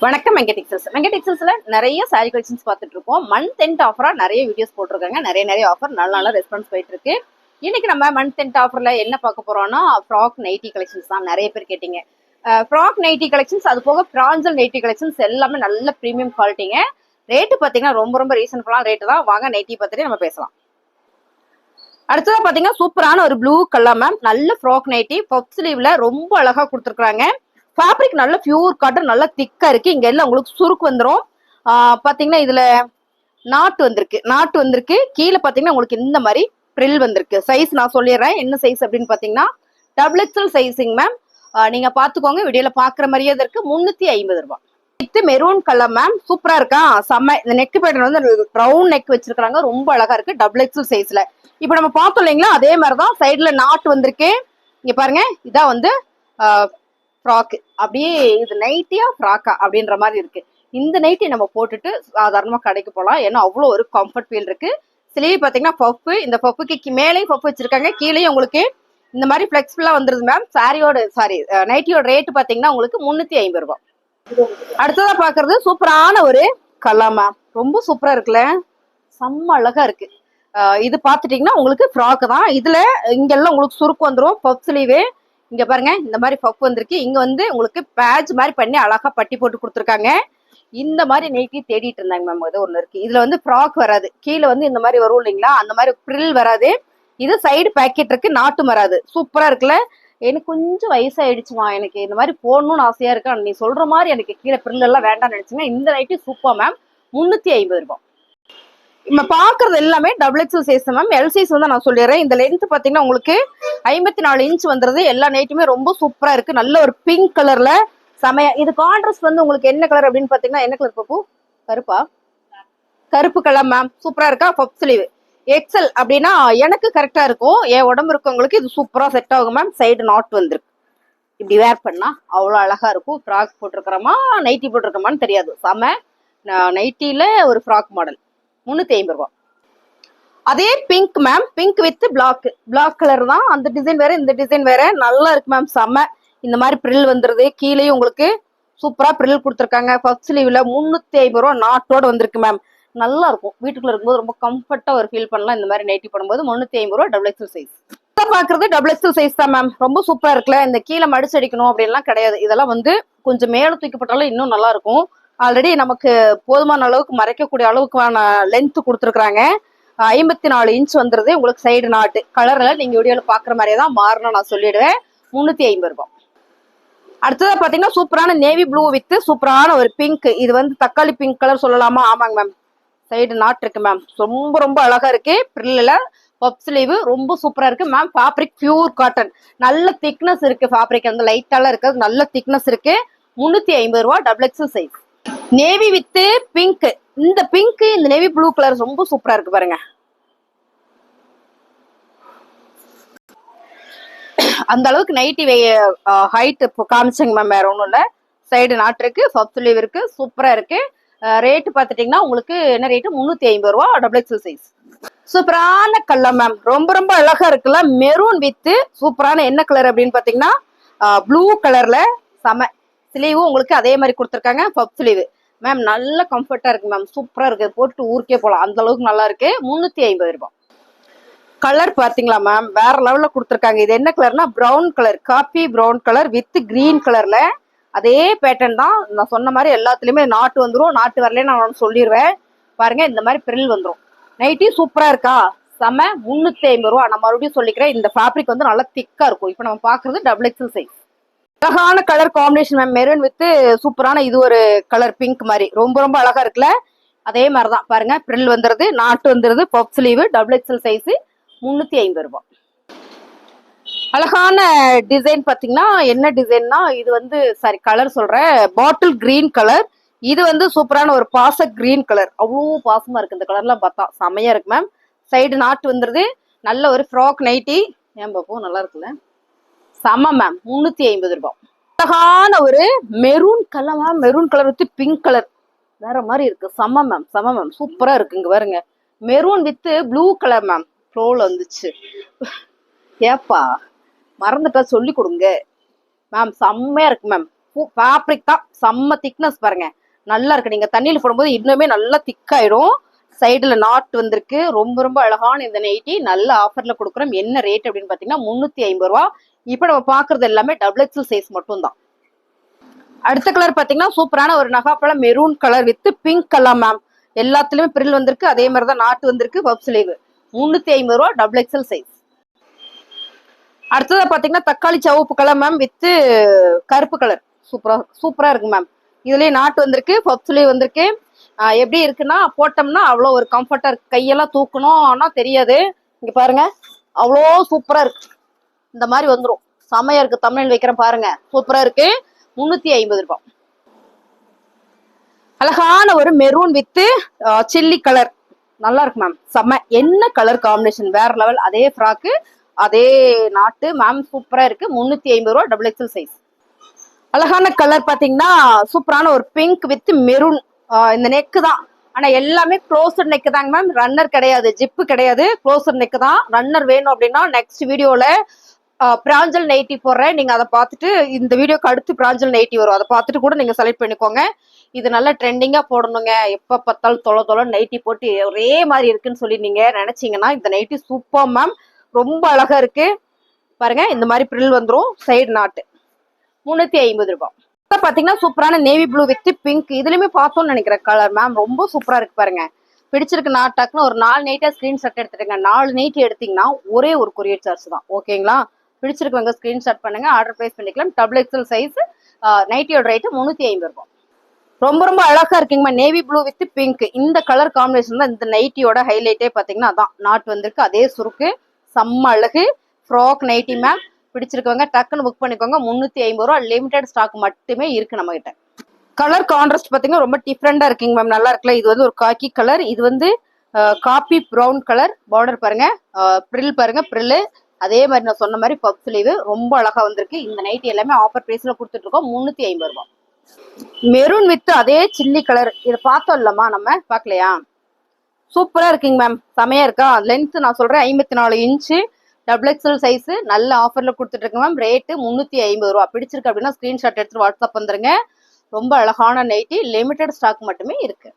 வணக்கம் வெங்கடெக்ஸல்ஸ்ல நிறைய sorry collections பார்த்துட்டு இருக்கோம். மந்த் எண்ட் ஆஃபரா நிறைய வீடியோஸ் போட்டிருக்காங்க. நிறைய ஆஃபர் நல்ல ரெஸ்பான்ஸ் போயிட்டு இருக்கு. இன்னைக்கு நம்ம மந்த் எண்ட் ஆஃபர்ல என்ன பார்க்க போறோம்னா ஃப்ராக் நைட்டி கலெக்ஷன்ஸ் தான். நிறைய பேர் கேட்டீங்க. ஃப்ராக் நைட்டி கலெக்ஷன்ஸ், அது போக பிராஞ்சல் நைட்டி கலெக்ஷன்ஸ் எல்லாமே நல்ல ப்ரீமியம் குவாலிட்டிங்க. ரேட்டு பார்த்தீங்கன்னா ரொம்ப ரீசனபிளான ரேட்டு தான். வாங்க நைட்டி பார்த்துட்டு நம்ம பேசலாம். அடுத்ததான் பார்த்தீங்கன்னா சூப்பரான ஒரு ப்ளூ கலர் மேம், நல்ல ஃப்ராக் நைட்டி பஃப் ஸ்லீவ்ல ரொம்ப அழகா கொடுத்துருக்காங்க. ஃபேப்ரிக் நல்ல பியூர் காட்டன், நல்லா திக்கா இருக்கு. இங்க எல்லாம் உங்களுக்கு சுருக்கு வந்துடும். பாத்தீங்கன்னா இதுல நாட்டு வந்திருக்கு. கீழே பாத்தீங்கன்னா உங்களுக்கு இந்த மாதிரி ப்ரில் வந்திருக்கு. சைஸ் நான் சொல்லிடுறேன் என்ன சைஸ் அப்படின்னு பாத்தீங்கன்னா XXL சைஸிங் மேம். நீங்க பாத்துக்கோங்க, வீடியோல பாக்குற மாதிரியே இருக்கு. 350 ரூபாய். வித் மெரூன் கலர் மேம், சூப்பரா இருக்கா செம்ம. இந்த நெக் பேட்டர்ன் வந்து ரவுண்ட் நெக் வச்சிருக்காங்க, ரொம்ப அழகா இருக்கு. XXL சைஸ்ல இப்ப நம்ம பார்த்தோம் இல்லைங்களா, அதே மாதிரிதான் சைடுல நாட்டு வந்திருக்கு. இங்க பாருங்க, இதான் வந்து ஃப்ராக். அப்படியே இது நைட்டியா ஃப்ராக்கா அப்படின்ற மாதிரி இருக்கு. இந்த நைட்டி நம்ம போட்டுட்டு சாதாரணமா கடைக்கு போகலாம். ஏன்னா அவ்வளோ ஒரு கம்ஃபர்ட் ஃபீல் இருக்கு. ஸ்லீவ் பாத்தீங்கன்னா பஃப், இந்த பஃப்புக்கு மேலேயும் பஃப் வச்சிருக்காங்க, கீழேயும் உங்களுக்கு இந்த மாதிரி பிளெக்சிபிளா வந்துருது மேம். நைட்டியோட ரேட் பாத்தீங்கன்னா உங்களுக்கு 350 ரூபாய். அடுத்ததா பாக்குறது சூப்பரான ஒரு கலர் மேம், ரொம்ப சூப்பரா இருக்குல்ல, செம்ம அழகா இருக்கு. இது பாத்துட்டீங்கன்னா உங்களுக்கு ஃப்ராக் தான். இதுல இங்கெல்லாம் உங்களுக்கு சுருக்கு வந்துடும். பஃப் ஸ்லீவு இங்க பாருங்க, இந்த மாதிரி பஃப் வந்திருக்கு. இங்க வந்து உங்களுக்கு பேட்ச் மாதிரி பண்ணி அழகா பட்டி போட்டு கொடுத்துருக்காங்க. இந்த மாதிரி நைட்டி தேடிட்டு இருந்தாங்க மேம். இது ஒண்ணு இருக்கு. இதுல வந்து ஃப்ராக் வராது, கீழே வந்து இந்த மாதிரி வரும் இல்லைங்களா, அந்த மாதிரி ப்ரில் வராது. இது சைடு பேக்கெட் இருக்கு, நாட்டும் வராது. சூப்பரா இருக்குல்ல. எனக்கு கொஞ்சம் வயசாயிடுச்சுமா, எனக்கு இந்த மாதிரி போடணும்னு ஆசையா இருக்கு. நீ சொல்ற மாதிரி எனக்கு கீழே ப்ரில் எல்லாம் வேண்டாம்னு நினைச்சீங்கன்னா இந்த நைட்டி சூப்பர் மேம். 350 ரூபாய். நம்ம பாக்குறது எல்லாமே XXL size ma'am. L size வந்து நான் சொல்லிடுறேன். இந்த லென்த் பாத்தீங்கன்னா உங்களுக்கு 54 இன்ச் வந்துருது. எல்லா நைட்டுமே ரொம்ப சூப்பரா இருக்கு. நல்ல ஒரு பிங்க் கலர்ல செமையா. இது கான்ட்ராஸ்ட் வந்து உங்களுக்கு என்ன கலர் அப்படின்னு பாத்தீங்கன்னா, என்ன கலர் பாப்பு? கருப்பா? கருப்பு கலர் மேம், சூப்பரா இருக்கா. பஃப் ஸ்லீவ் எக்ஸல் அப்படின்னா எனக்கு கரெக்டா இருக்கும். என் உடம்பு இருக்கவங்களுக்கு இது சூப்பரா செட் ஆகும் மேம். சைடு நாட் வந்துருக்கு. இப்படி வேர் பண்ணா அவ்வளோ அழகா இருக்கும். ஃப்ராக் போட்டிருக்கிறோமா நைட்டி போட்டிருக்கோமான்னு தெரியாது. செம நைட்டில ஒரு ஃப்ராக் மாடல் 350 ரூபாய். அதே pink ma'am, pink with black colour தான். அந்த டிசைன் வேற, இந்த டிசைன் வேற. நல்லா இருக்கு மேம், செம்ம. இந்த மாதிரி ப்ரில் வந்துருது. கீழேயும் உங்களுக்கு சூப்பரா ப்ரில் கொடுத்துருக்காங்க. ஃபர்ஸ்ட் ஸ்லீவ்ல 350 ரூபாய் நாட்டோட வந்திருக்கு மேம். நல்லா இருக்கும். வீட்டுக்குள்ள இருக்கும்போது ரொம்ப கம்ஃபர்ட்டா ஒரு ஃபீல் பண்ணலாம். இந்த மாதிரி நைட்டி பண்ணும்போது 350 ரூபாய். XXL சைஸ் பாக்குறது XXL சைஸ் தான் மேம். ரொம்ப சூப்பரா இருக்குல்ல. இந்த கீழே மடிச்சு அடிக்கணும் அப்படின்லாம் கிடையாது. இதெல்லாம் வந்து கொஞ்சம் மேல தூக்கப்பட்டாலும் இன்னும் நல்லா இருக்கும். ஆல்ரெடி நமக்கு போதுமான அளவுக்கு மறைக்கக்கூடிய அளவுக்கான லென்த் கொடுத்துருக்காங்க. 54 இன்ச் வந்துருது. உங்களுக்கு சைடு நாட்டு கலர்ல நீங்க வீடியோல பாக்குற மாதிரியே தான் மாறணும், நான் சொல்லிடுவேன். 350 ரூபாய். அடுத்ததா பாத்தீங்கன்னா சூப்பரான நேவி ப்ளூ வித் சூப்பரான ஒரு பிங்க். இது வந்து தக்காளி பிங்க் கலர் சொல்லலாமா? ஆமாங்க மேம். சைடு நாட் இருக்கு மேம். ரொம்ப அழகா இருக்கு. ப்ரில்ல பப் ஸ்லீவ் ரொம்ப சூப்பரா இருக்கு மேம். ஃபேப்ரிக் பியூர் காட்டன், நல்ல திக்னஸ் இருக்கு. ஃபேப்ரிக் வந்து லைட்டாலாம் இருக்காது, நல்ல திக்னஸ் இருக்கு. 350 ரூபாய். XXL size. Navy with pink. இந்த பிங்க், இந்த நேவி ப்ளூ கலர் ரொம்ப சூப்பரா இருக்கு பாருங்க. அந்த அளவுக்கு நைட்டி ஹைட் காமிச்சங்க மேம். வேற ஒன்றும் இல்லை. சைடு நாட் இருக்கு, பஃப் ஸ்லீவ் இருக்கு, சூப்பரா இருக்கு. ரேட்டு பார்த்துட்டீங்கன்னா உங்களுக்கு என்ன ரேட்டு? 350 ரூபாய். XXL size. சூப்பரான கலர் மேம், ரொம்ப அழகா இருக்குல்ல. மெரூன் வித் சூப்பரான என்ன கலர் அப்படின்னு பாத்தீங்கன்னா ப்ளூ கலர்ல செம. ஸ்லீவும் உங்களுக்கு அதே மாதிரி கொடுத்துருக்காங்க. பஃப் ஸ்லீவ் மேம், நல்ல கம்ஃபர்ட்டா இருக்கு மேம். சூப்பரா இருக்கு, போட்டு ஊருக்கே போகலாம், அந்த அளவுக்கு நல்லா இருக்கு. 350 ரூபாய். கலர் பாத்தீங்களா மேம், வேற லெவல்ல கொடுத்துருக்காங்க. இது என்ன கலர்னா brown colour, coffee brown colour with green கலர்ல. அதே பேட்டர்ன் தான். நான் சொன்ன மாதிரி எல்லாத்துலயுமே நாட்டு வந்துடும். நாட்டு வரல நான் சொல்லிடுவேன். பாருங்க, இந்த மாதிரி ப்ரில் வந்துடும். நைட்டி சூப்பரா இருக்கா, செம. 350 ரூபாய். நான் மறுபடியும் சொல்லிக்கிறேன், இந்த ஃபேப்ரிக் வந்து நல்லா திக்கா இருக்கும். இப்போ நம்ம பாக்குறது XXL சைஸ். அழகான colour combination ma'am. Maroon with சூப்பரான இது ஒரு கலர் பிங்க் மாதிரி ரொம்ப அழகா இருக்குல்ல. அதே மாதிரிதான் பாருங்க, ப்ரில் வந்துருது, நாட்டு வந்துருது, பஃப் ஸ்லீவ். XXL சைஸ் 350 ரூபாய். அழகான டிசைன் பாத்தீங்கன்னா என்ன டிசைன்னா, இது வந்து கலர் சொல்றேன், பாட்டில் கிரீன் கலர். இது வந்து சூப்பரான ஒரு பாச கிரீன் கலர். அவ்வளோ பாசமா இருக்கு இந்த கலர்லாம் பார்த்தா. செமையா இருக்கு மேம். சைடு நாட்டு வந்துருது. நல்ல ஒரு ஃப்ராக் நைட்டி. ஏன் பாப்போம், நல்லா இருக்குல்ல, செம மேம். 350 ரூபாய். அழகான ஒரு maroon colour ma'am. Maroon colour with pink colour வேற மாதிரி இருக்கு. செம மேம், சூப்பரா இருக்கு. இங்க பாருங்க, maroon with blue colour ma'am. ஃப்ளோல வந்துச்சு. ஏப்பா மறந்துட்டா சொல்லி கொடுங்க மேம். செம்மையா இருக்கு மேம். ஃபேப்ரிக் தான், செம்ம திக்னஸ் பாருங்க, நல்லா இருக்கு. நீங்க தண்ணியில போடும்போது இன்னுமே நல்லா திக்காயிடும். சைடுல நாட் வந்திருக்கு. ரொம்ப ரொம்ப அழகான இந்த நைட்டி நல்ல ஆஃபர்ல கொடுக்குறோம். என்ன ரேட் அப்படின்னு பாத்தீங்கன்னா 350 ரூபா. இப்ப நம்ம பாக்குறது எல்லாமே டபுள் எக்ஸல் சைஸ் மட்டும் தான். அடுத்த கலர் பாத்தீங்கன்னா சூப்பரான ஒரு நகாப்பழம் maroon colour with pink colour ma'am. எல்லாத்துலயுமே பிரில் வந்திருக்கு, அதே மாதிரிதான் நாட்டு வந்திருக்கு. பப் ஸ்லீவ் 350 ரூபா டபுள் எக்ஸல் சைஸ். அடுத்ததா பாத்தீங்கன்னா தக்காளி சவப்பு கலர் மேம் வித் கருப்பு கலர். சூப்பரா இருக்கு மேம். இதுலயே நாட்டு வந்திருக்கு, பப் ஸ்லீவ் வந்திருக்கு. எப்படி இருக்குன்னா போட்டோம்னா அவ்வளோ ஒரு கம்ஃபர்டா இருக்கு. கையெல்லாம் தூக்கணும் ஆனா தெரியாது. இங்க பாருங்க, அவ்வளோ சூப்பரா இருக்கு. இந்த மாதிரி வந்துடும், செமையா இருக்கு. தமிழ் வைக்கிறேன் பாருங்க, சூப்பரா இருக்கு. 350 ரூபாய். அழகான ஒரு மெரூன் வித் சில்லி கலர், நல்லா இருக்கு மேம். செம்ம, என்ன கலர் காம்பினேஷன், வேற லெவல். அதே ஃப்ராக்கு, அதே நாட்டு மேம், சூப்பரா இருக்கு. 350 ரூபா டபுள் எக்ஸல் சைஸ். அழகான கலர் பாத்தீங்கன்னா சூப்பரான ஒரு பிங்க் வித் மெரூன். இந்த நெக்கு தான், ஆனா எல்லாமே க்ளோசர் நெக் தாங்க மேம், ரன்னர் கிடையாது, ஜிப்பு கிடையாது, க்ளோசர் நெக் தான். ரன்னர் வேணும் அப்படின்னா நெக்ஸ்ட் வீடியோல பிராஞ்சல் நைட்டி போடுறேன், நீங்க அதை பார்த்துட்டு, இந்த வீடியோக்கு அடுத்து பிராஞ்சல் நைட்டி வரும், அதை பார்த்துட்டு கூட நீங்க செலக்ட் பண்ணிக்கோங்க. இது நல்லா ட்ரெண்டிங்கா போடணுங்க. எப்ப பார்த்தாலும் தொலை நைட்டி போட்டு ஒரே மாதிரி இருக்குன்னு சொல்லி நீங்க நினைச்சீங்கன்னா இந்த நைட்டி சூப்பர் மேம், ரொம்ப அழகா இருக்கு பாருங்க. இந்த மாதிரி பிரில் வந்துரும், சைடு நாட்டு. 350 ரூபாய். பாத்தீங்கன்னா சூப்பரான நேவி ப்ளூ வித் பிங்க். இதுலயுமே பார்த்தோம்னு நினைக்கிறேன் கலர் மேம், ரொம்ப சூப்பரா இருக்கு பாருங்க. பிடிச்சிருக்கு நாட்டாக்குன்னு ஒரு 4 நைட்டா ஸ்கிரீன்ஷாட் எடுத்துடுங்க. 4 நைட்டி எடுத்தீங்கன்னா ஒரே ஒரு கொரியர் சார்ஜ் தான், ஓகேங்களா? பிடிச்சிருக்கவங்க ஸ்கிரீன்ஷாட் பண்ணுங்க, ஆர்டர் பிளேஸ் பண்ணிக்கலாம். Double XL size. நைட்டியோட ரேட்டு 350 ரூபாய். ரொம்ப ரொம்ப அழகா இருக்குங்கம்மா, நேவி ப்ளூ வித் பிங்க். இந்த கலர் காம்பினேஷன் தான் இந்த நைட்டியோட ஹைலைட்டே. பாத்தீங்கன்னா அதான் நாட் வந்திருக்கு, அதே சுருக்கு, செம்ம அழகு. ஃப்ராக் நைட்டி மேம், பிடிச்சிருக்கவங்க டக்குன்னு புக் பண்ணிக்கோங்க. 350 ரூபா, லிமிடெட் ஸ்டாக் மட்டுமே இருக்கு நம்ம கிட்ட. கலர் கான்ட்ராஸ்ட் பாத்தீங்கன்னா ரொம்ப டிஃப்ரெண்டா இருக்குங்க மேம், நல்லா இருக்குல்ல. இது வந்து ஒரு காக்கி கலர், இது வந்து காபி ப்ரௌன் கலர். பார்டர் பாருங்க, பிரில் பாருங்க, பிரில் அதே மாதிரி நான் சொன்ன மாதிரி பப் ஸ்லீவ் ரொம்ப அழகா வந்திருக்கு. இந்த நைட்டி எல்லாமே ஆஃபர் பிரைஸ்ல கொடுத்துட்டு இருக்கோம், 350 ரூபாய். மெரூன் வித் அதே சில்லி கலர். இதை பார்த்தோம் இல்லம்மா, நம்ம பார்க்கலையா? சூப்பரா இருக்குங்க மேம், செமையா இருக்கா. லென்த் நான் சொல்றேன் 54 இன்ச்சு, டபுள் எக்ஸல் சைஸ். நல்ல ஆஃபர்ல கொடுத்துட்டு இருக்கு மேம். ரேட்டு 350 ரூபா. பிடிச்சிருக்கு அப்படின்னா ஸ்கிரீன்ஷாட் எடுத்து வாட்ஸ்அப் வந்துருங்க. ரொம்ப அழகான நைட்டி, லிமிடெட் ஸ்டாக் மட்டுமே இருக்கு.